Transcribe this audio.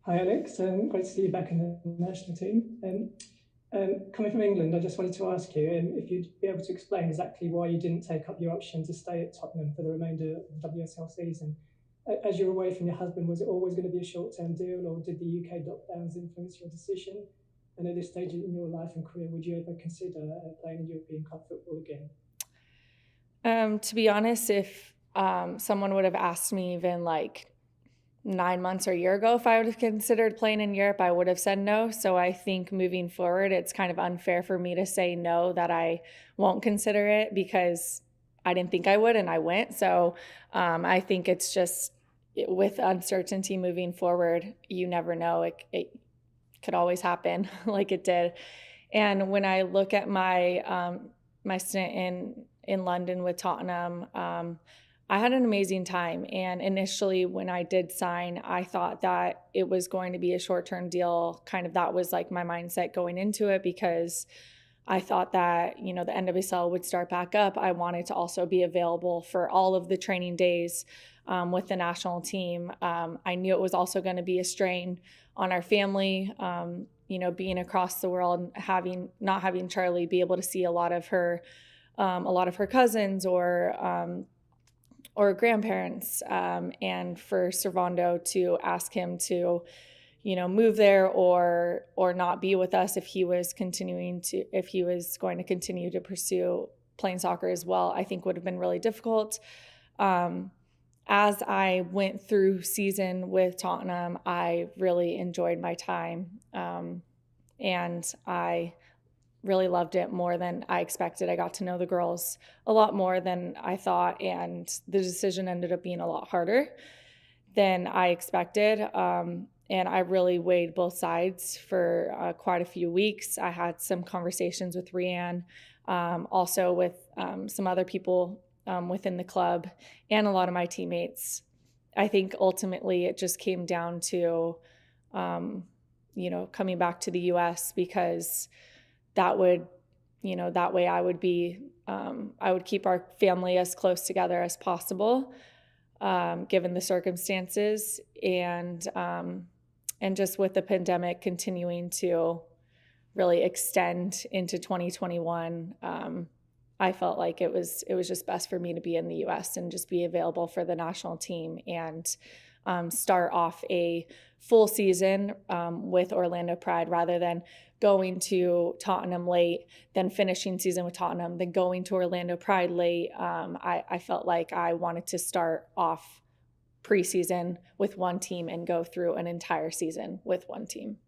Hi Alex, great to see you back in the national team. Coming from England, I just wanted to ask you if you'd be able to explain exactly why you didn't take up your option to stay at Tottenham for the remainder of the WSL season. As you're away from your husband, was it always going to be a short-term deal, or did the UK lockdowns influence your decision? And at this stage in your life and career, would you ever consider playing in European club football again? To be honest, if someone would have asked me even like 9 months or a year ago if I would have considered playing in Europe, I would have said no. So I think moving forward, it's kind of unfair for me to say no, that I won't consider it, because I didn't think I would and I went. So I think it's just with uncertainty moving forward, you never know. It could always happen like it did. And when I look at my stint in London with Tottenham, I had an amazing time. And initially, when I did sign, I thought that it was going to be a short-term deal. Kind of that was like my mindset going into it, because I thought that, the NWSL would start back up. I wanted to also be available for all of the training days with the national team. I knew it was also going to be a strain on our family, being across the world, not having Charlie be able to see a lot of her cousins or grandparents, and for Servando to ask him to, move there or not be with us if he was going to continue to pursue playing soccer as well, I think would have been really difficult. As I went through season with Tottenham, I really enjoyed my time, and I really loved it more than I expected. I got to know the girls a lot more than I thought, and the decision ended up being a lot harder than I expected. And I really weighed both sides for quite a few weeks. I had some conversations with Rianne, also with some other people within the club, and a lot of my teammates. I think ultimately it just came down to, coming back to the US, because that would, that way I would keep our family as close together as possible, given the circumstances, and just with the pandemic continuing to really extend into 2021, I felt like it was just best for me to be in the US and just be available for the national team, and start off a full season with Orlando Pride, rather than going to Tottenham late, then finishing season with Tottenham, then going to Orlando Pride late. I felt like I wanted to start off preseason with one team and go through an entire season with one team.